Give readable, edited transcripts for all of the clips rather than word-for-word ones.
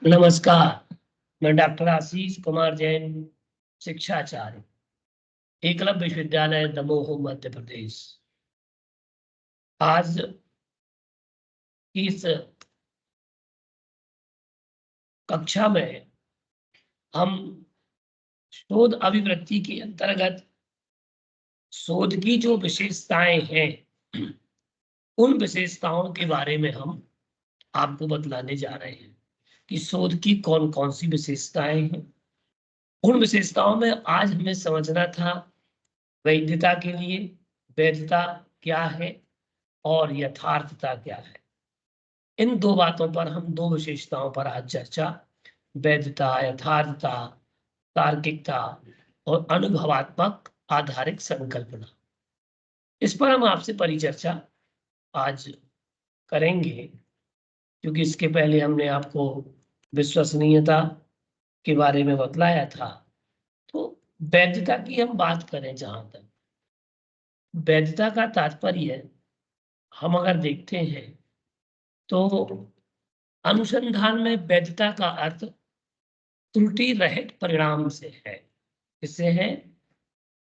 नमस्कार, मैं डॉक्टर आशीष कुमार जैन, शिक्षाचार्य, एकलव्य विश्वविद्यालय दमोह, मध्य प्रदेश। आज की इस कक्षा में हम शोध अभिवृत्ति के अंतर्गत शोध की जो विशेषताएं हैं, उन विशेषताओं के बारे में हम आपको बतलाने जा रहे हैं कि शोध की कौन कौन सी विशेषताएं हैं। उन विशेषताओं में आज हमें समझना था वैधता के लिए वैधता क्या है और यथार्थता क्या है। इन दो बातों पर हम दो विशेषताओं पर आज चर्चा, वैधता, यथार्थता, तार्किकता और अनुभवात्मक आधारित संकल्पना, इस पर हम आपसे परिचर्चा आज करेंगे। क्योंकि इसके पहले हमने आपको विश्वसनीयता के बारे में बतलाया था, तो वैधता की हम बात करें, जहां तक वैधता का तात्पर्य हम अगर देखते हैं तो अनुसंधान में वैधता का अर्थ त्रुटि रहित परिणाम से है। इससे है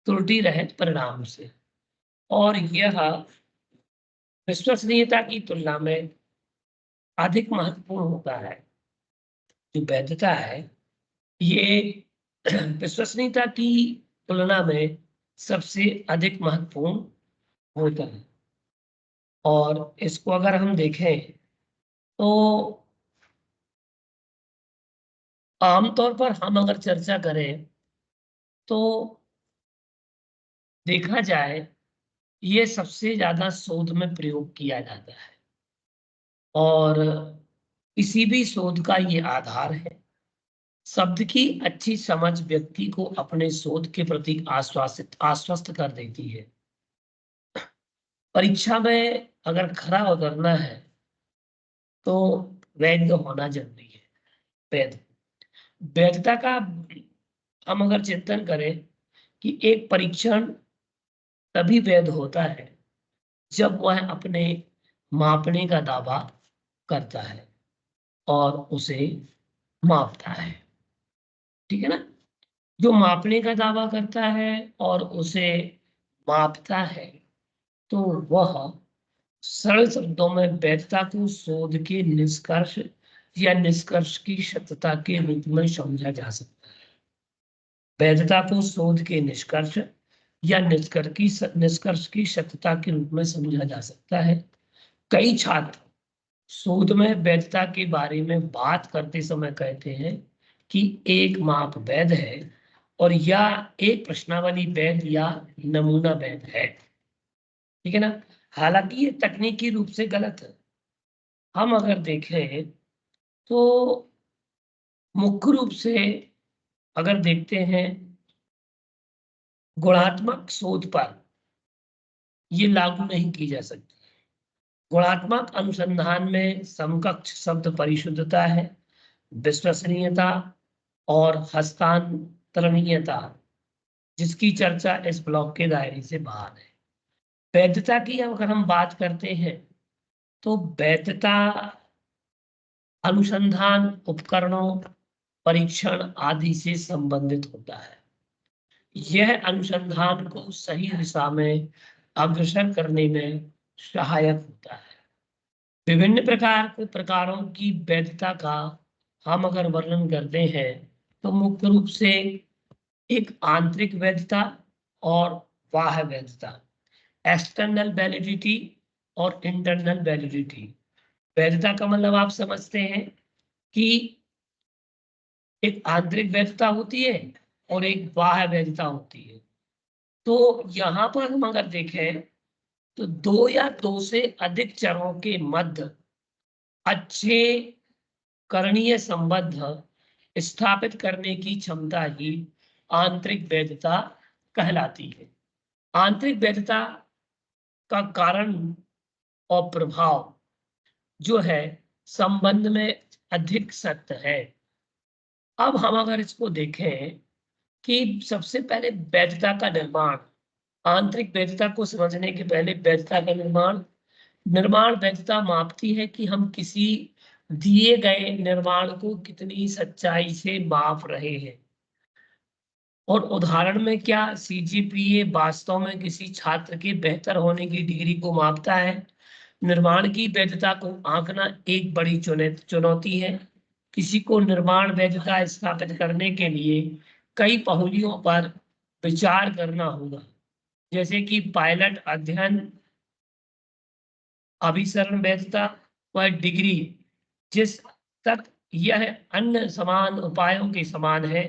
त्रुटि रहित परिणाम से, और यह विश्वसनीयता की तुलना में अधिक महत्वपूर्ण होता है। जो वैधता है ये विश्वसनीयता की तुलना में सबसे अधिक महत्वपूर्ण होता है। और इसको अगर हम देखें तो आमतौर पर हम अगर चर्चा करें तो देखा जाए ये सबसे ज्यादा शोध में प्रयोग किया जाता है, और किसी भी शोध का ये आधार है। शब्द की अच्छी समझ व्यक्ति को अपने शोध के प्रति आश्वस्त कर देती है। परीक्षा में अगर खरा उतरना है तो वैध होना जरूरी है। वैधता का हम अगर चिंतन करें कि एक परीक्षण तभी वैध होता है जब वह अपने मापने का दावा करता है और उसे मापता है। ठीक है ना? जो मापने का दावा करता है और उसे मापता है, तो वह सरल शब्दों में वैधता को शोध के निष्कर्ष या निष्कर्ष की सत्यता के रूप में समझा जा सकता है। वैधता को शोध के निष्कर्ष या निष्कर्ष की सत्यता के रूप में समझा जा सकता है। कई छात्र शोध में वैधता के बारे में बात करते समय कहते हैं कि एक माप वैध है और या एक प्रश्नावली वैध या नमूना वैध है। ठीक है ना? हालांकि ये तकनीकी रूप से गलत है। हम अगर देखें तो मुख्य रूप से अगर देखते हैं गुणात्मक शोध पर ये लागू नहीं की जा सकती। गुणात्मक अनुसंधान में समकक्ष शब्द परिशुद्धता है, विश्वसनीयता और हस्तांतरणीयता, जिसकी चर्चा इस ब्लॉक के दायरे से बाहर है। वैधता की अगर हम बात करते हैं तो वैधता अनुसंधान उपकरणों, परीक्षण आदि से संबंधित होता है। यह अनुसंधान को सही दिशा में अग्रसर करने में सहायक होता है। विभिन्न प्रकारों की वैधता का हम अगर वर्णन करते हैं तो मुख्य रूप से एक आंतरिक वैधता और बाह्य वैधता, एक्सटर्नल वैलिडिटी और इंटरनल वैलिडिटी। वैधता का मतलब आप समझते हैं कि एक आंतरिक वैधता होती है और एक बाह्य वैधता होती है। तो यहां पर हम अगर देखें तो दो या दो से अधिक चरों के मध्य अच्छे करणीय संबंध स्थापित करने की क्षमता ही आंतरिक वैधता कहलाती है। आंतरिक वैधता का कारण और प्रभाव जो है संबंध में अधिक सख्त है। अब हम अगर इसको देखें कि सबसे पहले वैधता का निर्माण, आंतरिक वैधता को समझने के पहले वैधता का निर्माण निर्माण वैधता मापती है कि हम किसी दिए गए निर्माण को कितनी सच्चाई से माप रहे हैं। और उदाहरण में क्या सीजीपीए वास्तव में किसी छात्र के बेहतर होने की डिग्री को मापता है। निर्माण की वैधता को आंकना एक बड़ी चुनौती है। किसी को निर्माण वैधता स्थापित करने के लिए कई पहलुओं पर विचार करना होगा, जैसे कि पायलट अध्ययन, अभिसरण वैधता व डिग्री जिस तक यह अन्य समान उपायों के समान है।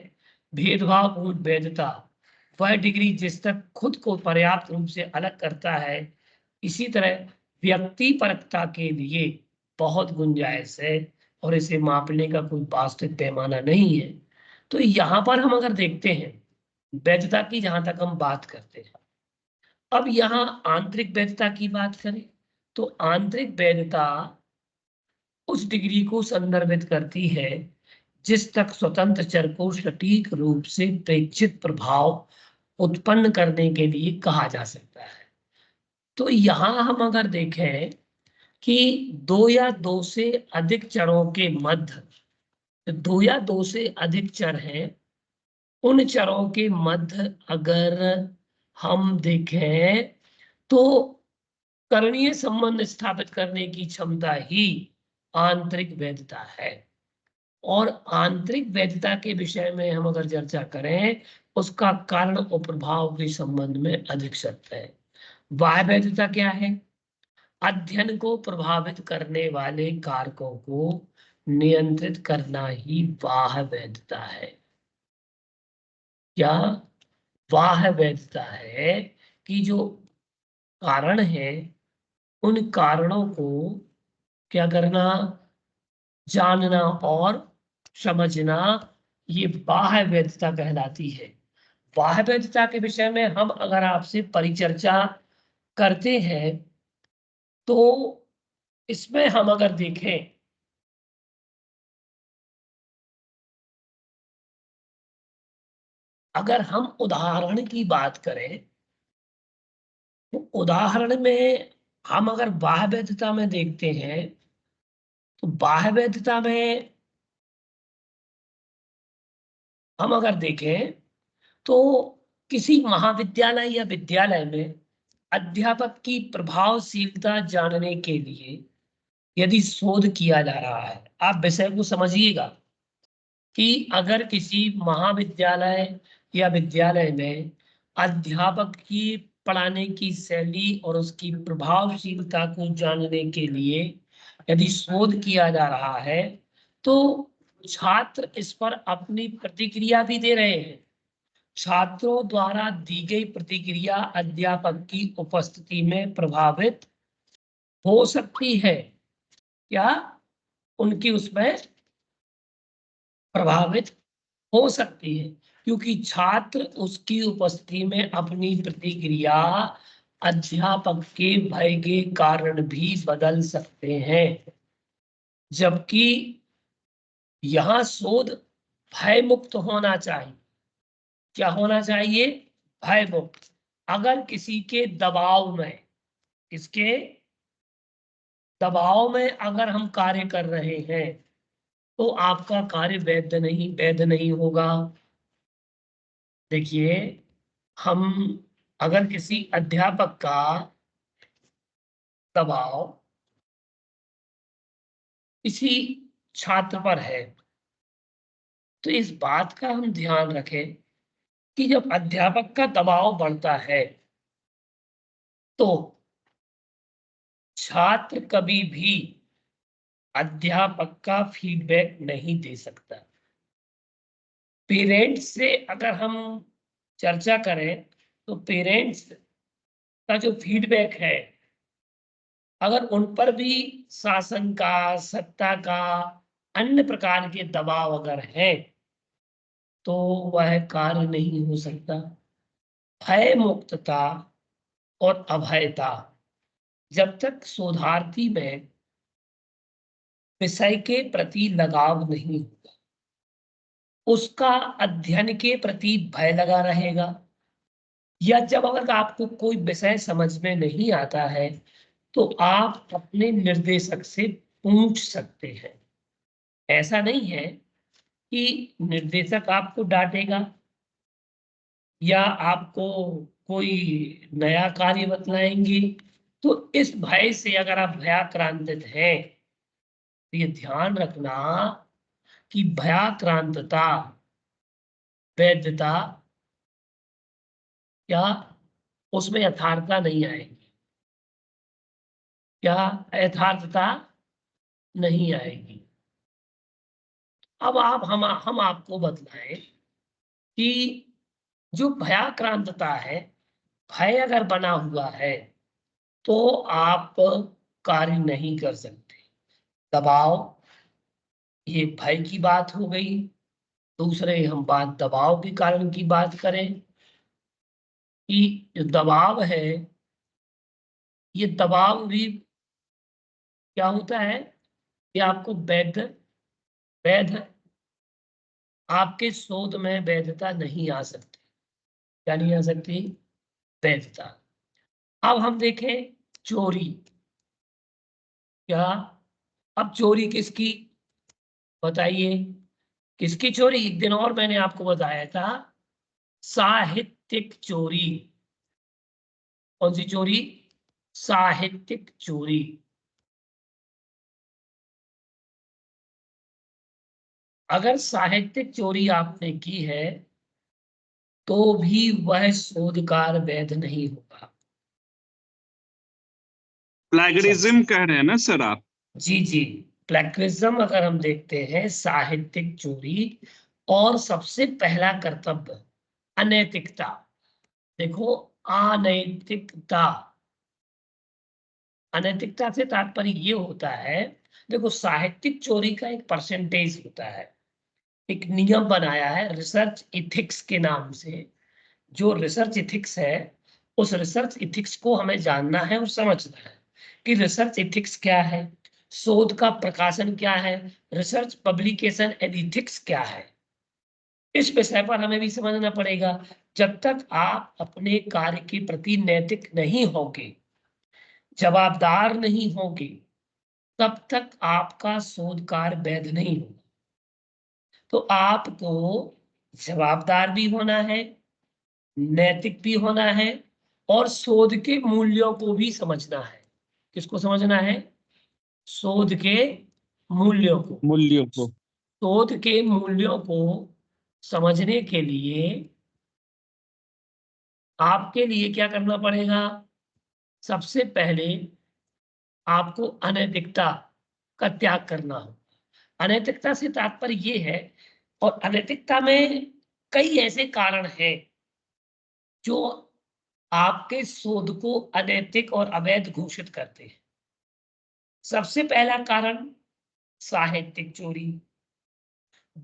भेदभावपूर्ण वैधता वह डिग्री जिस तक खुद को पर्याप्त रूप से अलग करता है। इसी तरह व्यक्ति परकता के लिए बहुत गुंजाइश है और इसे मापने का कोई वास्तविक पैमाना नहीं है। तो यहाँ पर हम अगर देखते हैं वैधता की, जहां तक हम बात करते हैं, अब यहाँ आंतरिक वैधता की बात करें तो आंतरिक वैधता उस डिग्री को संदर्भित करती है जिस तक स्वतंत्र चर को सटीक रूप से प्रेक्षित प्रभाव उत्पन्न करने के लिए कहा जा सकता है। तो यहां हम अगर देखें कि दो या दो से अधिक चरों के मध्य, दो या दो से अधिक चर हैं, उन चरों के मध्य अगर हम देखें तो करणीय संबंध स्थापित करने की क्षमता ही आंतरिक वैधता है। और आंतरिक वैधता के विषय में हम अगर चर्चा करें, उसका कारण और प्रभाव के संबंध में अधिक सत्य है। बाह्य वैधता क्या है? अध्ययन को प्रभावित करने वाले कारकों को नियंत्रित करना ही बाह्य वैधता है। क्या बाह्य वैधता है कि जो कारण है उन कारणों को क्या करना, जानना और समझना, ये बाह्य वैधता कहलाती है। बाह्य वैधता के विषय में हम अगर आपसे परिचर्चा करते हैं तो इसमें हम अगर देखें, अगर हम उदाहरण की बात करें तो उदाहरण में हम अगर बाह्य वैधता में देखते हैं तो बाह्य वैधता में हम अगर देखें तो किसी महाविद्यालय या विद्यालय में अध्यापक की प्रभावशीलता जानने के लिए यदि शोध किया जा रहा है, आप विषय को समझिएगा कि अगर किसी महाविद्यालय या विद्यालय में अध्यापक की पढ़ाने की शैली और उसकी प्रभावशीलता को जानने के लिए यदि शोध किया जा रहा है तो छात्र इस पर अपनी प्रतिक्रिया भी दे रहे हैं। छात्रों द्वारा दी गई प्रतिक्रिया अध्यापक की उपस्थिति में प्रभावित हो सकती है। क्या उनकी उसमें प्रभावित हो सकती है, क्योंकि छात्र उसकी उपस्थिति में अपनी प्रतिक्रिया अध्यापक के भय के कारण भी बदल सकते हैं। जबकि यहां शोध भय मुक्त होना चाहिए। क्या होना चाहिए? भय मुक्त। अगर किसी के दबाव में, किसके दबाव में अगर हम कार्य कर रहे हैं तो आपका कार्य वैध नहीं होगा। देखिए, हम अगर किसी अध्यापक का दबाव किसी छात्र पर है तो इस बात का हम ध्यान रखें कि जब अध्यापक का दबाव बढ़ता है तो छात्र कभी भी अध्यापक का फीडबैक नहीं दे सकता। पेरेंट्स से अगर हम चर्चा करें तो पेरेंट्स का जो फीडबैक है, अगर उन पर भी शासन का, सत्ता का, अन्य प्रकार के दबाव अगर है तो वह कार्य नहीं हो सकता। भय मुक्तता और अभयता, जब तक शोधार्थी में विषय के प्रति लगाव नहीं होगा, उसका अध्ययन के प्रति भय लगा रहेगा। या जब अगर आपको कोई विषय समझ में नहीं आता है तो आप अपने निर्देशक से पूछ सकते हैं। ऐसा नहीं है कि निर्देशक आपको डांटेगा या आपको कोई नया कार्य बतलाएंगे। तो इस भय से अगर आप भयाक्रांतित हैं तो ये ध्यान रखना कि भयाक्रांतता, वैधता क्या उसमें यथार्थता नहीं आएगी, क्या यथार्थता नहीं आएगी। अब हम आपको बतलाएं कि जो भयाक्रांतता है, भय अगर बना हुआ है तो आप कार्य नहीं कर सकते। दबाव, ये भय की बात हो गई। दूसरे हम बात दबाव के कारण की बात करें कि जो दबाव है, ये दबाव भी क्या होता है कि आपको वैध वैध आपके शोध में वैधता नहीं आ सकती। क्या नहीं आ सकती? वैधता। अब हम देखें चोरी। क्या अब चोरी किसकी, बताइए किसकी चोरी? एक दिन और मैंने आपको बताया था, साहित्यिक चोरी। कौन सी चोरी? साहित्यिक चोरी। अगर साहित्यिक चोरी आपने की है तो भी वह शोधकार वैध नहीं होगा। प्लैगरिज्म कह रहे हैं ना सर आप? जी जी, प्लैगरिज्म अगर हम देखते हैं, साहित्यिक चोरी, और सबसे पहला कर्तव्य अनैतिकता। देखो, अनैतिकता, अनैतिकता से तात्पर्य ये होता है, देखो साहित्यिक चोरी का एक परसेंटेज होता है, एक नियम बनाया है रिसर्च इथिक्स के नाम से। जो रिसर्च इथिक्स है, उस रिसर्च इथिक्स को हमें जानना है और समझना है कि रिसर्च इथिक्स क्या है, शोध का प्रकाशन क्या है, रिसर्च पब्लिकेशन एंड इथिक्स क्या है। इस विषय पर हमें भी समझना पड़ेगा। जब तक आप अपने कार्य के प्रति नैतिक नहीं होंगे, जवाबदार नहीं होंगे, तब तक आपका शोध कार्य वैध नहीं होगा। तो आपको जवाबदार भी होना है, नैतिक भी होना है, और शोध के मूल्यों को भी समझना है। किसको समझना है? शोध के मूल्यों को। मूल्यों को। शोध के मूल्यों को समझने के लिए आपके लिए क्या करना पड़ेगा? सबसे पहले आपको अनैतिकता का त्याग करना हो। अनैतिकता से तात्पर्य ये है, और अनैतिकता में कई ऐसे कारण हैं जो आपके शोध को अनैतिक और अवैध घोषित करते हैं। सबसे पहला कारण साहित्यिक चोरी।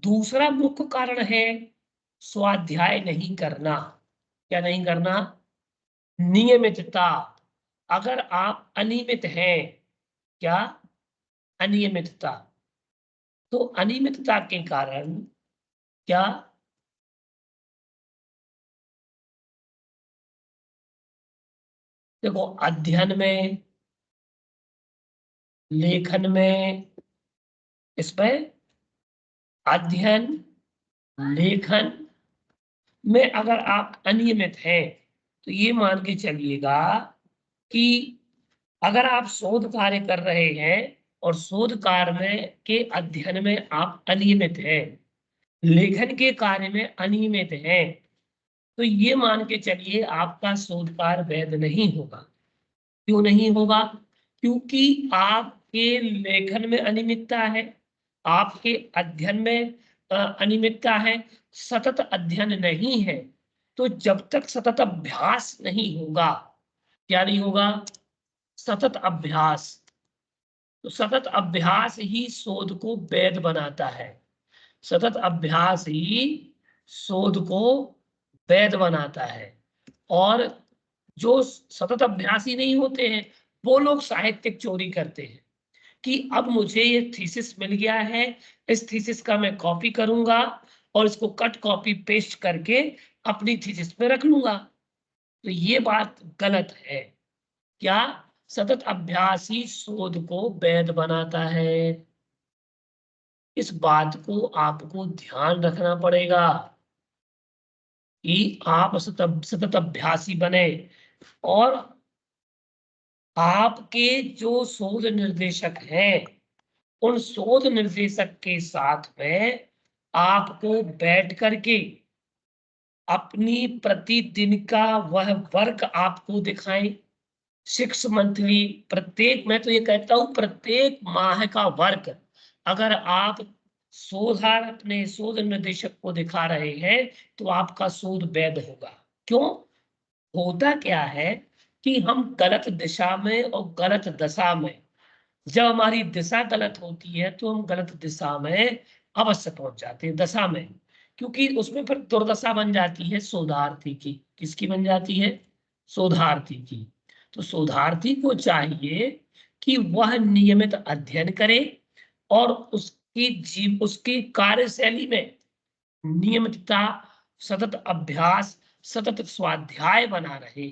दूसरा मुख्य कारण है स्वाध्याय नहीं करना। क्या नहीं करना? नियमितता। अगर आप अनियमित हैं, क्या? अनियमितता। तो अनियमितता के कारण क्या? देखो, अध्ययन में, लेखन में, इसमें अध्ययन लेखन में अगर आप अनियमित हैं तो ये मान के चलिएगा कि अगर आप शोध कार्य कर रहे हैं और शोध कार्य में के अध्ययन में आप अनियमित हैं, लेखन के कार्य में अनियमित हैं, तो ये मान के चलिए आपका शोध कार्य वैध नहीं होगा। क्यों नहीं होगा? क्योंकि आपके लेखन में अनियमितता है, आपके अध्ययन में अनियमितता है, सतत अध्ययन नहीं है। तो जब तक सतत अभ्यास नहीं होगा, क्या नहीं होगा? सतत अभ्यास। तो सतत अभ्यास ही शोध को वैध बनाता है। सतत अभ्यास ही शोध को वैध बनाता है। और जो सतत अभ्यासी नहीं होते हैं, वो लोग साहित्यिक चोरी करते हैं कि अब मुझे ये थीसिस मिल गया है, इस थीसिस का मैं कॉपी करूंगा और इसको कट कॉपी पेस्ट करके अपनी थीसिस पे रख लूंगा। तो ये बात गलत है। क्या? सतत अभ्यास ही शोध को वैध बनाता है। इस बात को आपको ध्यान रखना पड़ेगा कि आप सतत अभ्यासी बने और आपके जो शोध निर्देशक हैं उन शोध निर्देशक के साथ में आपको बैठ करके अपनी प्रतिदिन का वह वर्क आपको दिखाएं। 6 मंथली, प्रत्येक, मैं तो ये कहता हूं प्रत्येक माह का वर्क अगर आप शोधार अपने शोध निर्देशक को दिखा रहे हैं तो आपका शोध वैध होगा। क्यों? होता क्या है कि हम गलत दिशा में और गलत दशा में, जब हमारी दिशा गलत होती है तो हम गलत दिशा में अवश्य पहुंच जाते हैं, दशा में, क्योंकि उसमें फिर दुर्दशा बन जाती है शोधार्थी की। किसकी बन जाती है? शोधार्थी की। तो शोधार्थी को चाहिए कि वह नियमित अध्ययन करे और उसकी कार्यशैली में नियमितता, सतत अभ्यास, सतत स्वाध्याय बना रहे।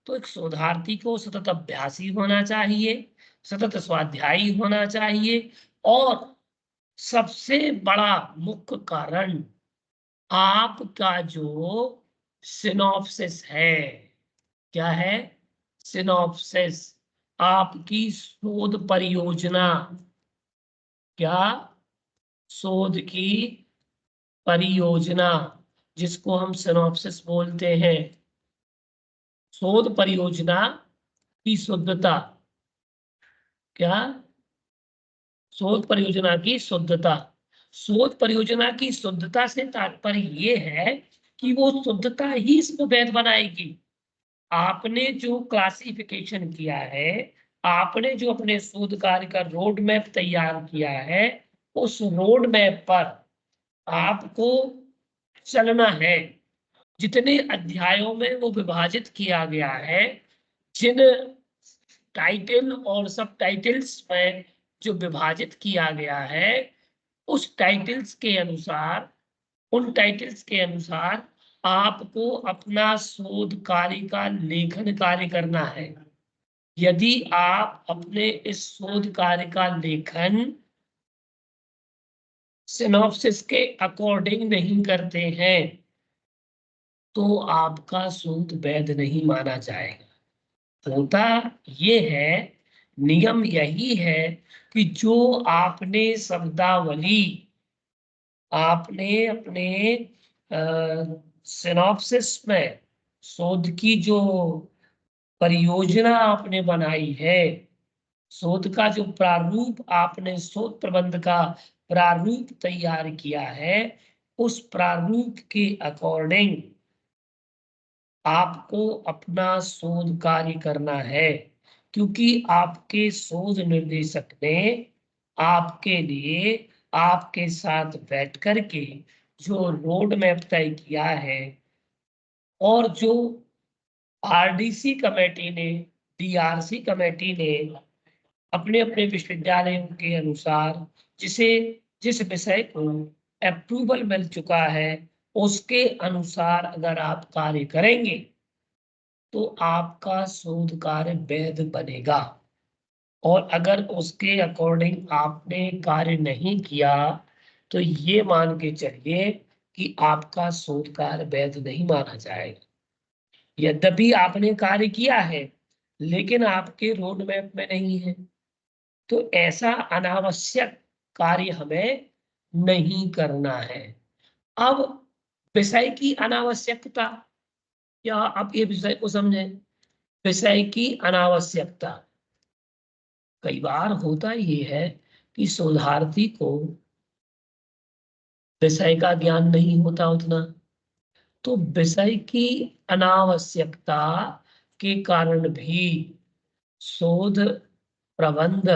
तो एक शोधार्थी को सतत अभ्यासी होना चाहिए, सतत स्वाध्यायी होना चाहिए और सबसे बड़ा मुख्य कारण आपका जो सिनॉप्सिस है। क्या है? सिनॉप्सिस, आपकी शोध परियोजना। क्या? शोध की परियोजना, जिसको हम सिनॉप्सिस बोलते हैं। शोध परियोजना की शुद्धता। क्या? शोध परियोजना की शुद्धता। शोध परियोजना की शुद्धता से तात्पर्य ये है कि वो शुद्धता ही इसको वैध बनाएगी। आपने जो क्लासिफिकेशन किया है, आपने जो अपने शोध कार्य का रोड मैप तैयार किया है, उस रोड मैप पर आपको चलना है। जितने अध्यायों में वो विभाजित किया गया है, जिन टाइटल और सब टाइटल्स में जो विभाजित किया गया है, उस टाइटल्स के अनुसार, उन टाइटल्स के अनुसार आपको अपना शोध कार्य का लेखन कार्य करना है। यदि आप अपने इस शोध कार्य का लेखन सिनॉप्सिस के अकॉर्डिंग नहीं करते हैं तो आपका शोध वैध नहीं माना जाएगा। होता ये है, नियम यही है कि जो आपने शब्दावली, आपने अपने सिनॉप्सिस में शोध की जो परियोजना आपने बनाई है, शोध का जो प्रारूप आपने शोध प्रबंध का प्रारूप तैयार किया है, उस प्रारूप के अकॉर्डिंग आपको अपना शोध कार्य करना है। क्योंकि आपके शोध निर्देशक ने आपके लिए, आपके साथ बैठ करके जो रोड मैप तय किया है और जो आरडीसी कमेटी ने, डीआरसी कमेटी ने अपने अपने विश्वविद्यालयों के अनुसार जिस विषय को अप्रूवल मिल चुका है, उसके अनुसार अगर आप कार्य करेंगे तो आपका शोध कार्य वैध बनेगा। और अगर उसके अकॉर्डिंग आपने कार्य नहीं किया तो ये मान के चलिए कि आपका शोध कार्य वैध नहीं माना जाएगा। यद्यपि आपने कार्य किया है लेकिन आपके रोड मैप में नहीं है, तो ऐसा अनावश्यक कार्य हमें नहीं करना है। अब विषय की अनावश्यकता, या आप ये विषय को समझें, विषय की अनावश्यकता। कई बार होता ये है कि शोधार्थी को विषय का ज्ञान नहीं होता उतना, तो विषय की अनावश्यकता के कारण भी शोध प्रबंध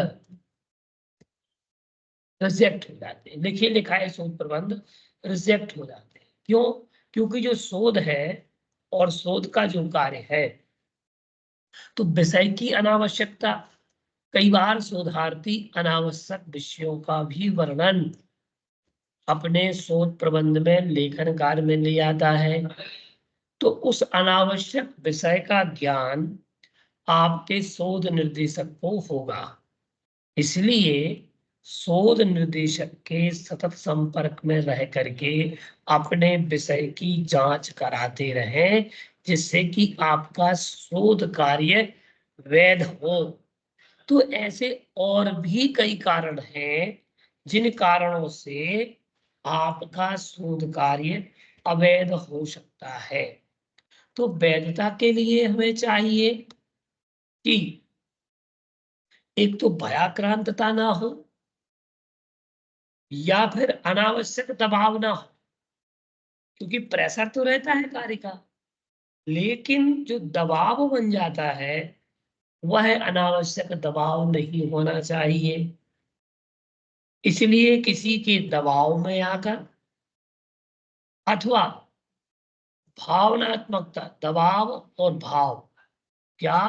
रिजेक्ट हो जाते हैं। लिखे लिखाए शोध प्रबंध रिजेक्ट हो जाते हैं। क्यों? क्योंकि जो शोध है और शोध का जो कार्य है, तो विषय की अनावश्यकता, कई बार शोधार्थी अनावश्यक विषयों का भी वर्णन अपने शोध प्रबंध में, लेखन कार्य में ले आता है। तो उस अनावश्यक विषय का ज्ञान आपके शोध निर्देशक को होगा। इसलिए शोध निर्देशक के सतत संपर्क में रह करके अपने विषय की जांच कराते रहें, जिससे कि आपका शोध कार्य वैध हो। तो ऐसे और भी कई कारण हैं जिन कारणों से आपका शोध कार्य अवैध हो सकता है। तो वैधता के लिए हमें चाहिए कि एक तो भयाक्रांतता ना हो, या फिर अनावश्यक दबाव ना हो, क्योंकि प्रेशर तो रहता है कार्य का, लेकिन जो दबाव बन जाता है वह अनावश्यक दबाव नहीं होना चाहिए। इसलिए किसी के दबाव में आकर अथवा भावनात्मकता, दबाव और भाव, क्या,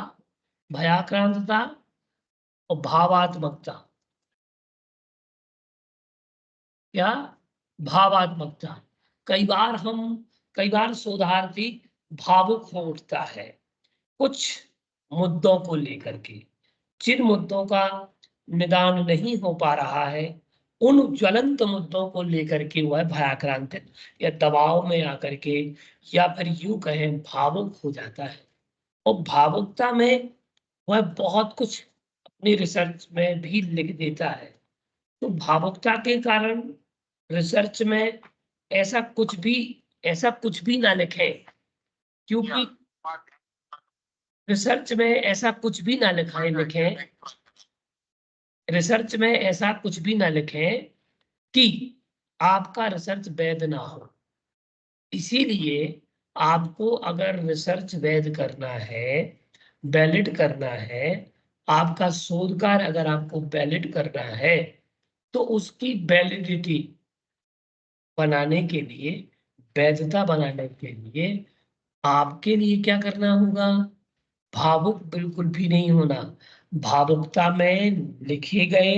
भयाक्रांतता और भावात्मकता, क्या, भावात्मकता। कई बार शोधार्थी भावुक हो उठता है कुछ मुद्दों को लेकर के। जिन मुद्दों का निदान नहीं हो पा रहा है, उन ज्वलंत मुद्दों को लेकर के वह भयाक्रांतित या दबाव में आकर के, या फिर यूं कहें भावुक हो जाता है। और भावुकता में वह बहुत कुछ अपनी रिसर्च में भी लिख देता है। तो भावुकता के कारण रिसर्च में ऐसा कुछ भी ऐसा कुछ भी ना लिखें, क्योंकि रिसर्च में ऐसा कुछ भी ना लिखें रिसर्च में ऐसा कुछ भी ना लिखें कि आपका रिसर्च वैध ना हो। इसीलिए आपको अगर रिसर्च वैध करना है, वैलिड करना है, आपका शोध कार्य अगर आपको वैलिड करना है, तो उसकी वैलिडिटी बनाने के लिए, वैधता बनाने के लिए आपके लिए क्या करना होगा? भावुक बिल्कुल भी नहीं होना। भावुकता में लिखे गए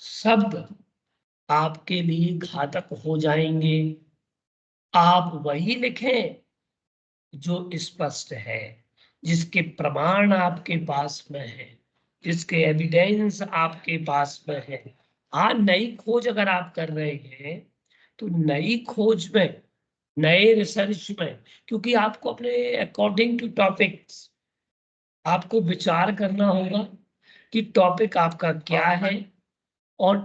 शब्द आपके लिए घातक हो जाएंगे। आप वही लिखें जो स्पष्ट है, जिसके प्रमाण आपके पास में है, जिसके एविडेंस आपके पास में है। हाँ, नई खोज अगर आप कर रहे हैं तो नई खोज में, नए रिसर्च में, क्योंकि आपको अपने अकॉर्डिंग टू टॉपिक्स आपको विचार करना होगा कि टॉपिक आपका क्या है। और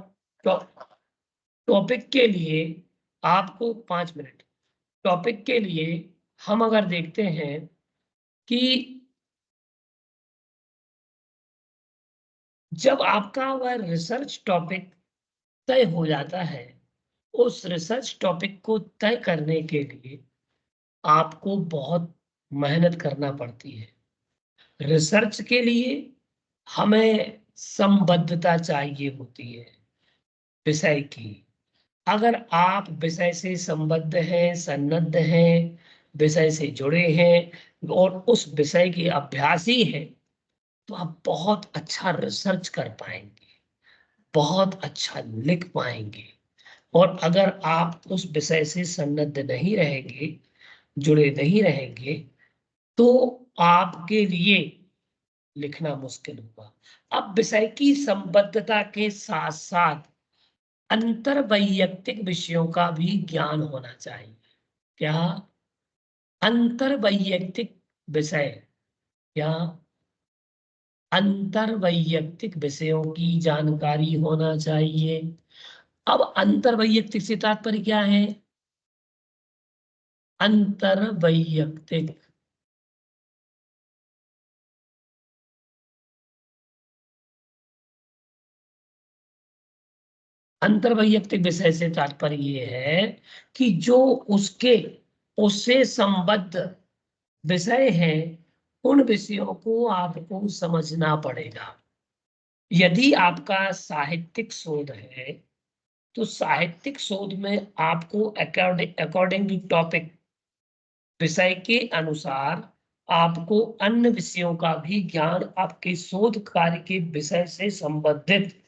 टॉपिक के लिए आपको 5 मिनट, टॉपिक के लिए हम अगर देखते हैं कि जब आपका वह रिसर्च टॉपिक तय हो जाता है, उस रिसर्च टॉपिक को तय करने के लिए आपको बहुत मेहनत करना पड़ती है। रिसर्च के लिए हमें संबद्धता चाहिए होती है विषय की। अगर आप विषय से संबद्ध हैं, सन्नद्ध हैं, विषय से जुड़े हैं और उस विषय के अभ्यासी हैं, तो आप बहुत अच्छा रिसर्च कर पाएंगे, बहुत अच्छा लिख पाएंगे। और अगर आप उस विषय से सन्नद्ध नहीं रहेंगे, जुड़े नहीं रहेंगे, तो आपके लिए लिखना मुश्किल होगा। अब विषय की संबद्धता के साथ साथ अंतर वैयक्तिक विषयों का भी ज्ञान होना चाहिए। क्या? अंतर वैयक्तिक विषय, क्या, अंतर वैयक्तिक विषयों की जानकारी होना चाहिए। अब अंतर वैयक्तिक से तात्पर्य क्या है? अंतर वैयक्तिक, अंतर वैयक्तिक विषय से तात्पर्य ये है कि जो उसके उससे संबद्ध विषय हैं, उन विषयों को आपको समझना पड़ेगा। यदि आपका साहित्यिक शोध है, तो साहित्यिक शोध में आपको अकॉर्डिंग टू टॉपिक, विषय के अनुसार आपको अन्य विषयों का भी ज्ञान, आपके शोध कार्य के विषय से संबंधित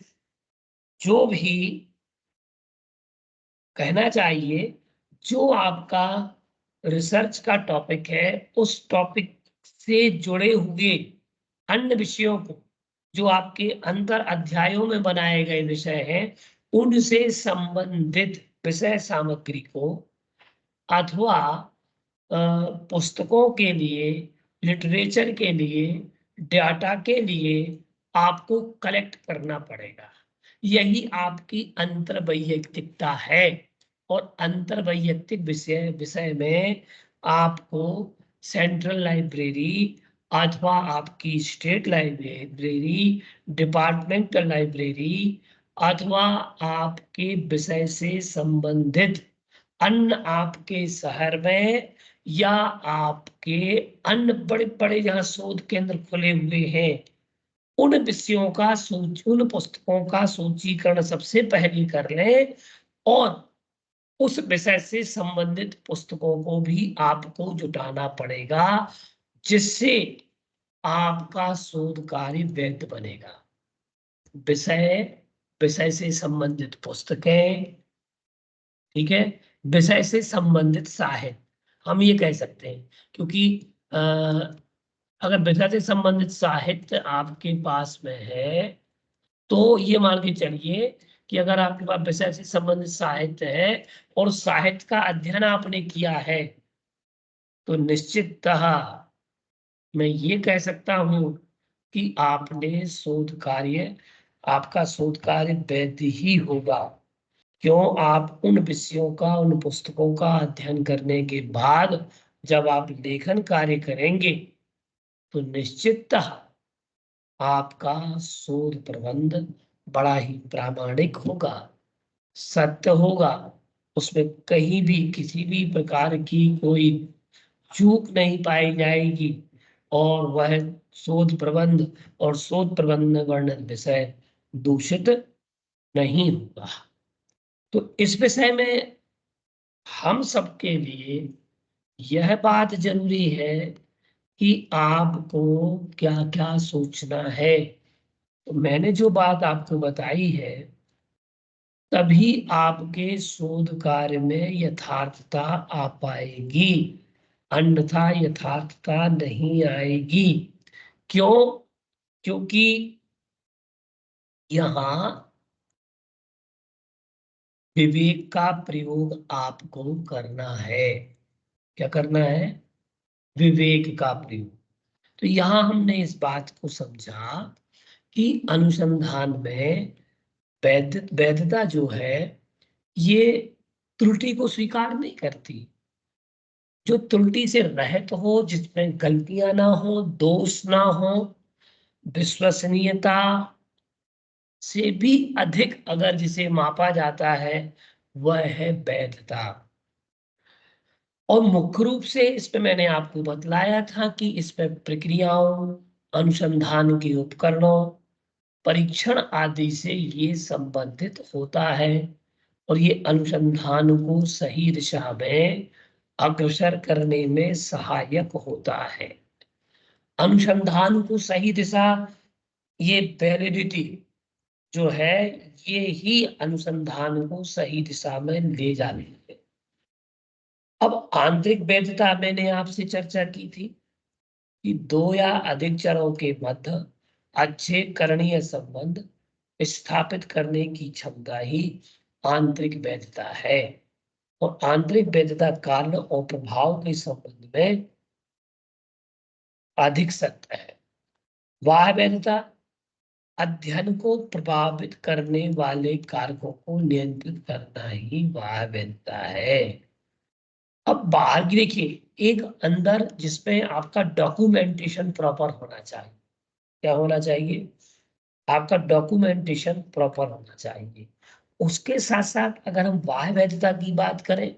जो भी कहना चाहिए, जो आपका रिसर्च का टॉपिक है, उस टॉपिक से जुड़े हुए अन्य विषयों को, जो आपके अंतर अध्यायों में बनाए गए विषय हैं, उनसे संबंधित विषय सामग्री को अथवा पुस्तकों के लिए, लिटरेचर के लिए, डाटा के लिए आपको कलेक्ट करना पड़ेगा। यही आपकी अंतर्वैयक्तिकता है। और अंतर्वैयक्तिक विषय में आपको सेंट्रल लाइब्रेरी अथवा आपकी स्टेट लाइब्रेरी, डिपार्टमेंटल लाइब्रेरी अथवा आपके विषय से संबंधित अन्य आपके शहर में या आपके अन्य बड़े बड़े जहां शोध केंद्र खुले हुए हैं, उन विषयों का उन पुस्तकों का सूचीकरण सबसे पहले कर लें और उस विषय से संबंधित पुस्तकों को भी आपको जुटाना पड़ेगा, जिससे आपका शोध कार्य वैध बनेगा। विषय, विषय से संबंधित पुस्तकें, ठीक है, विषय से संबंधित साहित्य, हम ये कह सकते हैं। क्योंकि अगर विषय से संबंधित साहित्य आपके पास में है, तो ये मान के चलिए कि अगर आपके पास विषय से संबंधित साहित्य है और साहित्य का अध्ययन आपने किया है, तो निश्चिततः मैं ये कह सकता हूं कि आपने शोध कार्य, आपका शोध कार्य वैध ही होगा। क्यों? आप उन विषयों का, उन पुस्तकों का अध्ययन करने के बाद जब आप लेखन कार्य करेंगे, तो निश्चिततः आपका शोध प्रबंध बड़ा ही प्रामाणिक होगा, सत्य होगा, उसमें कहीं भी किसी भी प्रकार की कोई चूक नहीं पाई जाएगी और वह शोध प्रबंध और शोध प्रबंध में वर्णित विषय दूषित नहीं होगा। तो इस विषय में हम सबके लिए यह बात जरूरी है कि आपको क्या क्या सोचना है। तो मैंने जो बात आपको बताई है, तभी आपके शोध कार्य में यथार्थता आ पाएगी, अन्यथा यथार्थता नहीं आएगी। क्यों? क्योंकि यहाँ विवेक का प्रयोग आपको करना है। क्या करना है? विवेक का प्रयोग। तो यहाँ हमने इस बात को समझा कि अनुसंधान में वैधता जो है, ये त्रुटि को स्वीकार नहीं करती। जो त्रुटि से रहित हो, जिसमें गलतियां ना हो, दोष ना हो, विश्वसनीयता से भी अधिक अगर जिसे मापा जाता है, वह है वैधता। और मुख्य रूप से इस पे मैंने आपको बतलाया था कि इस पे प्रक्रियाओं, अनुसंधान के उपकरणों, परीक्षण आदि से ये संबंधित होता है और ये अनुसंधान को सही दिशा में अग्रसर करने में सहायक होता है। अनुसंधान को सही दिशा, ये वैलिडिटी जो है, ये ही अनुसंधान को सही दिशा में ले जाने है। अब आंतरिक वैधता मैंने आपसे चर्चा की थी कि दो या अधिक चरों के मध्य अच्छे करणीय संबंध स्थापित करने की क्षमता ही आंतरिक वैधता है। और आंतरिक वैधता कारण और प्रभाव के संबंध में अधिक सत्य है। बाह्य वैधता अध्ययन को प्रभावित करने वाले कारकों को नियंत्रित करना ही बाह्य वैधता है। अब बाहर की देखिए, एक अंदर जिसमें आपका डॉक्यूमेंटेशन प्रॉपर होना चाहिए। क्या होना चाहिए? आपका डॉक्यूमेंटेशन प्रॉपर होना चाहिए। उसके साथ साथ अगर हम बाह्य वैधता की बात करें,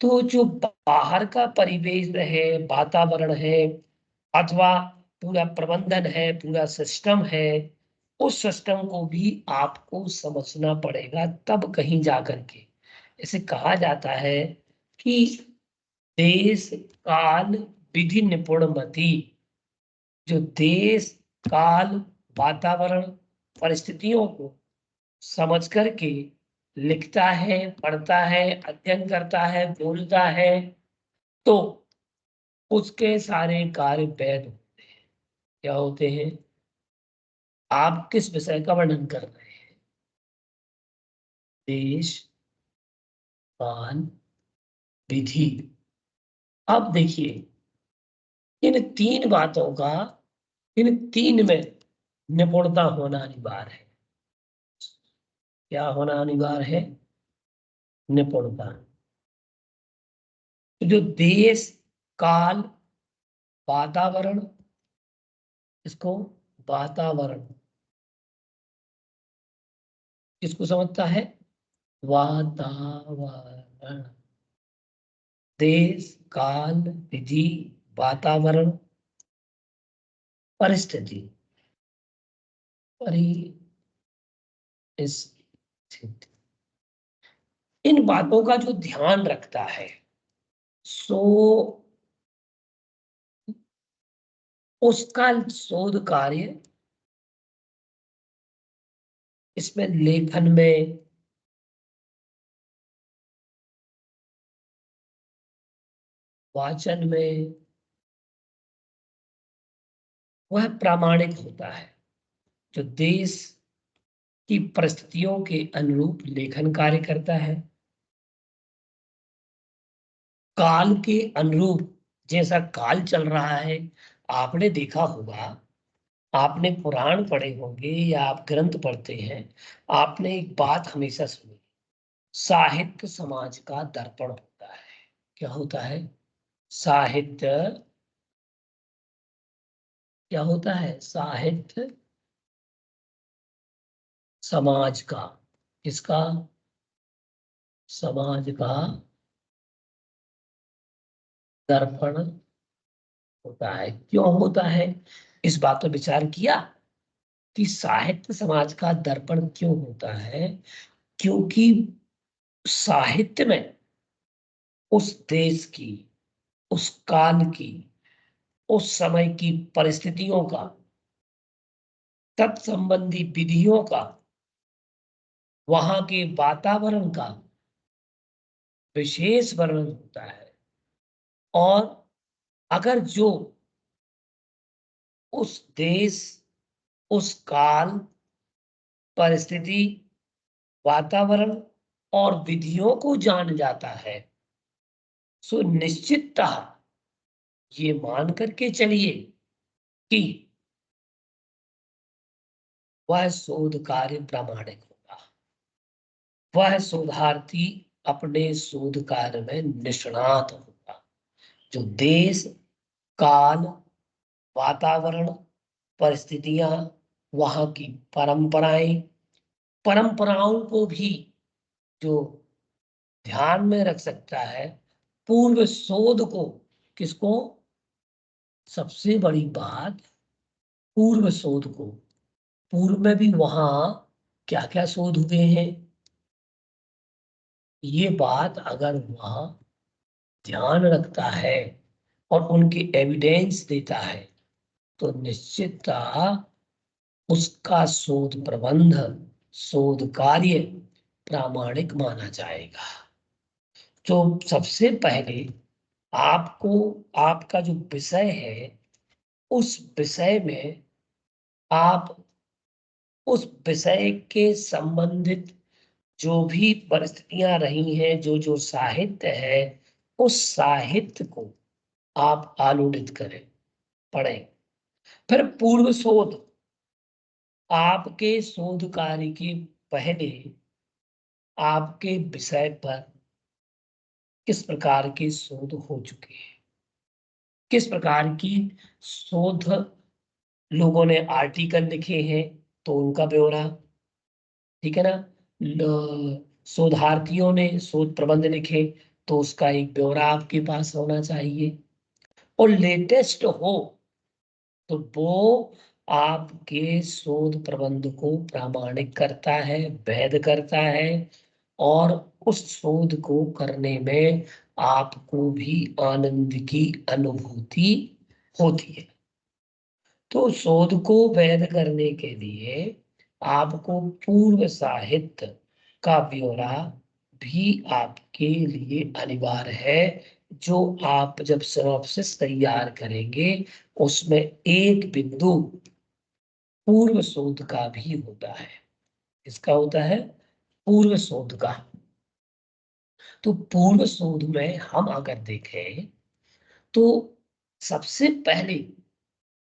तो जो बाहर का परिवेश है, वातावरण है, अथवा पूरा प्रबंधन है, पूरा सिस्टम है, उस सिस्टम को भी आपको समझना पड़ेगा, तब कहीं जाकर के। इसे कहा जाता है कि देश काल विधि निपुणमति। जो देश काल वातावरण परिस्थितियों को समझ करके लिखता है, पढ़ता है, अध्ययन करता है, बोलता है, तो उसके सारे कार्य वैध होते हैं। क्या होते हैं? आप किस विषय का वर्णन कर रहे हैं? देश, काल, विधि। अब देखिए, इन तीन बातों का, इन तीन में निपुणता होना अनिवार्य है। क्या होना अनिवार्य है? निपुणता। तो जो देश, काल, वातावरण, इसको वातावरण किसको समझता है? वातावरण। देश, काल, विधि, वातावरण, परिस्थिति, परिस्थिति। इन बातों का जो ध्यान रखता है, सो उसका शोध कार्य इसमें लेखन में, वाचन में, वह प्रामाणिक होता है। जो देश की परिस्थितियों के अनुरूप लेखन कार्य करता है, काल के अनुरूप, जैसा काल चल रहा है। आपने देखा होगा, आपने पुराण पढ़े होंगे या आप ग्रंथ पढ़ते हैं, आपने एक बात हमेशा सुनी, साहित्य समाज का दर्पण होता है। क्या होता है? साहित्य क्या होता है? साहित्य समाज का। किसका? समाज का दर्पण होता है। क्यों होता है? इस बात पर विचार किया कि साहित्य समाज का दर्पण क्यों होता है? क्योंकि साहित्य में उस देश की, उस काल की, उस समय की परिस्थितियों का, तत्संबंधी विधियों का, वहां के वातावरण का विशेष वर्णन होता है। और अगर जो उस देश, उस काल, परिस्थिति, वातावरण और विधियों को जान जाता है, सो निश्चिततः ये मान करके चलिए कि वह शोध कार्य प्रामाणिक होगा। वह शोधार्थी अपने शोध कार्य में निष्णात होगा। जो देश, काल, वातावरण, परिस्थितियां, वहां की परंपराएं, परंपराओं को भी जो ध्यान में रख सकता है, पूर्व शोध को। किसको? सबसे बड़ी बात, पूर्व शोध को। पूर्व में भी वहां क्या क्या शोध हुए हैं, ये बात अगर वह ध्यान रखता है और उनकी एविडेंस देता है, तो निश्चितता उसका शोध प्रबंध, शोध कार्य प्रामाणिक माना जाएगा। तो सबसे पहले आपको, आपका जो विषय है, उस विषय में आप उस विषय के संबंधित जो भी परिस्थितियां रही हैं, जो जो साहित्य है, उस साहित्य को आप आलोडित करें, पढ़ें। फिर पूर्व शोध, आपके शोध कार्य के पहले आपके विषय पर किस प्रकार के शोध हो चुके हैं, किस प्रकार की शोध, लोगों ने आर्टिकल लिखे हैं तो उनका ब्यौरा, ठीक है ना। शोधार्थियों ने शोध प्रबंध लिखे तो उसका एक ब्यौरा आपके पास होना चाहिए। और लेटेस्ट हो तो वो आपके शोध प्रबंध को प्रामाणिक करता है, वैध करता है, और उस शोध को करने में आपको भी आनंद की अनुभूति होती है। तो शोध को वैध करने के लिए आपको पूर्व साहित्य का ब्यौरा भी आपके लिए अनिवार्य है। जो आप जब सिनॉप्सिस तैयार करेंगे उसमें एक बिंदु पूर्व शोध का भी होता है। इसका होता है पूर्व शोध का। तो पूर्व शोध में हम अगर देखें तो सबसे पहले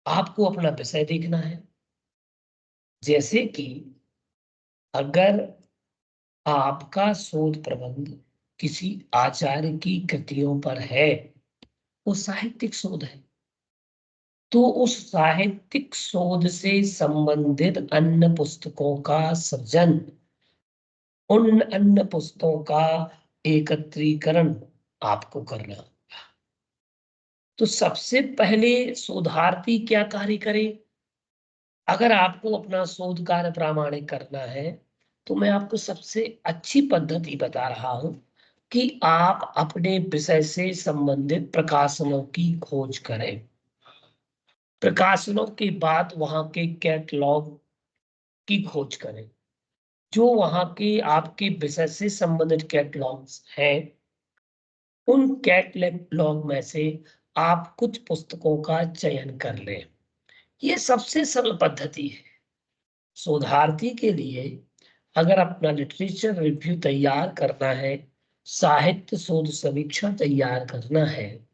आपको अपना विषय देखना है। जैसे कि अगर आपका शोध प्रबंध किसी आचार्य की कृतियों पर है, वो साहित्यिक शोध है, तो उस साहित्यिक शोध से संबंधित अन्य पुस्तकों का सृजन, उन अन्य पुस्तकों का एकत्रीकरण आपको करना। तो सबसे पहले शोधार्थी क्या कार्य करे? अगर आपको अपना शोध कार्य प्रामाणिक करना है तो मैं आपको सबसे अच्छी पद्धति बता रहा हूं कि आप अपने विषय से संबंधित प्रकाशनों की खोज करें। प्रकाशनों के बाद वहां के कैटलॉग की खोज करें। जो वहां के आपके विषय से संबंधित कैटलॉग्स हैं, उन कैटलॉग में से आप कुछ पुस्तकों का चयन कर लें। ये सबसे सरल पद्धति है शोधार्थी के लिए। अगर अपना लिटरेचर रिव्यू तैयार करना है, साहित्य शोध समीक्षा तैयार करना है,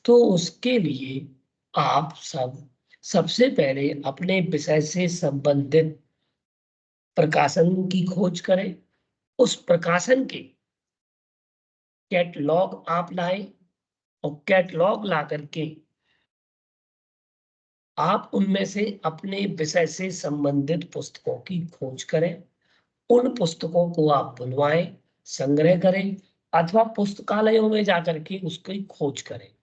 तो उसके लिए आप सबसे पहले अपने विषय से संबंधित प्रकाशन की खोज करें। उस प्रकाशन के कैटलॉग आप लाएं और कैटलॉग ला करके आप उनमें से अपने विषय से संबंधित पुस्तकों की खोज करें। उन पुस्तकों को आप बुलवाएं, संग्रह करें अथवा पुस्तकालयों में जाकर के उसकी खोज करें।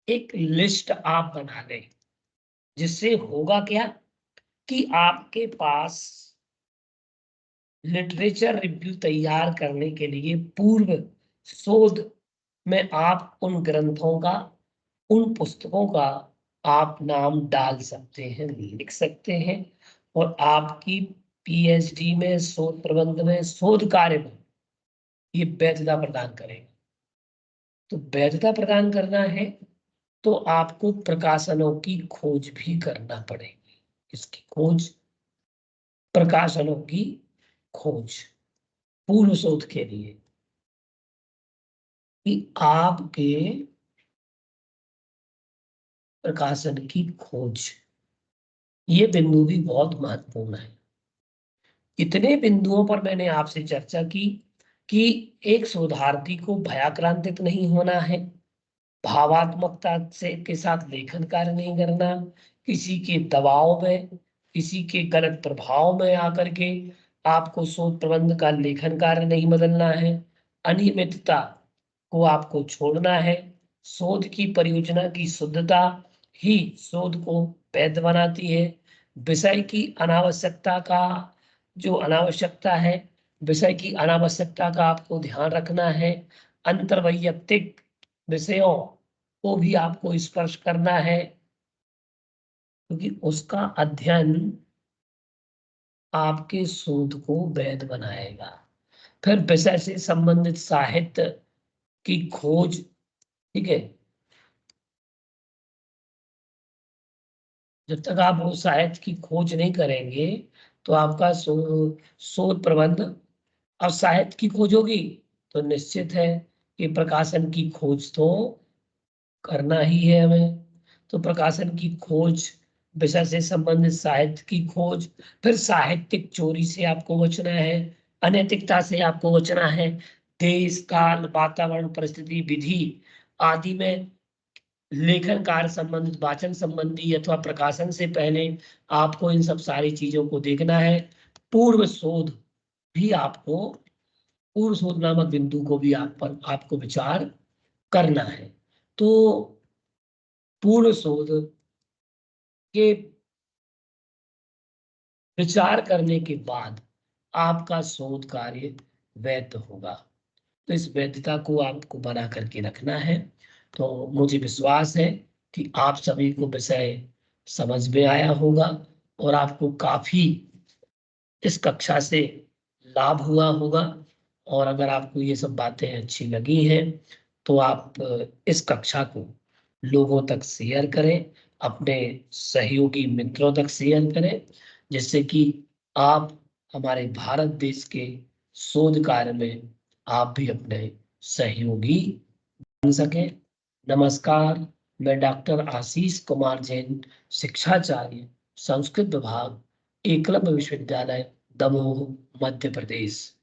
एक लिस्ट आप बना लें, जिससे होगा क्या कि आपके पास लिटरेचर रिव्यू तैयार करने के लिए पूर्व शोध में आप उन ग्रंथों का, उन पुस्तकों का आप नाम डाल सकते हैं, लिख सकते हैं और आपकी पीएचडी में, शोध प्रबंध में, शोध कार्य में ये वैधता प्रदान करेगा। तो वैधता प्रदान करना है तो आपको प्रकाशनों की खोज भी करना पड़ेगी। इसकी खोज, प्रकाशनों की खोज पूर्व शोध के लिए कि आपके प्रकाशन की खोज, ये बिंदु भी बहुत महत्वपूर्ण है। इतने बिंदुओं पर मैंने आपसे चर्चा की कि एक शोधार्थी को भयाक्रांतिक नहीं होना है, भावात्मकता से के साथ लेखन कार्य नहीं करना, किसी के दबाव में, किसी के गलत प्रभाव में आकर के आपको शोध प्रबंध का लेखन कार्य नहीं बदलना है, अनियमितता को आपको छोड़ना है। शोध की परियोजना की शुद्धता ही शोध को वैध बनाती है। विषय की अनावश्यकता का, जो अनावश्यकता है, विषय की अनावश्यकता का आपको ध्यान रखना है। अंतर्वैयक्तिक विषयों को भी आपको स्पर्श करना है, क्योंकि उसका अध्ययन आपके शोध को वैध बनाएगा। फिर विषय से संबंधित साहित्य की खोज, ठीक है। जब तक आप वो साहित्य की खोज नहीं करेंगे तो आपका शोध प्रबंध, और साहित्य की खोज होगी तो निश्चित है कि प्रकाशन की खोज तो करना ही है हमें। तो प्रकाशन की खोज, विषय से संबंधित साहित्य की खोज, फिर साहित्यिक चोरी से आपको बचना है, अनैतिकता से आपको बचना है। देश, काल, वातावरण, परिस्थिति, विधि आदि में लेखन कार्य संबंधित, वाचन संबंधी अथवा प्रकाशन से पहले आपको इन सब सारी चीजों को देखना है। पूर्व शोध भी आपको, पूर्व शोध नामक बिंदु को भी आपको विचार करना है। तो पूर्व शोध के विचार करने के बाद आपका शोध कार्य वैध होगा। तो इस वैधता को आपको बना करके रखना है। तो मुझे विश्वास है कि आप सभी को विषय समझ में आया होगा और आपको काफी इस कक्षा से लाभ हुआ होगा। और अगर आपको ये सब बातें अच्छी लगी हैं तो आप इस कक्षा को लोगों तक शेयर करें, अपने सहयोगी मित्रों तक शेयर करें, जिससे कि आप हमारे भारत देश के शोध कार्य में आप भी अपने सहयोगी बन सकें। नमस्कार, मैं डॉक्टर आशीष कुमार जैन, शिक्षाचार्य, संस्कृत विभाग, एकलव्य विश्वविद्यालय, दमोह, मध्य प्रदेश।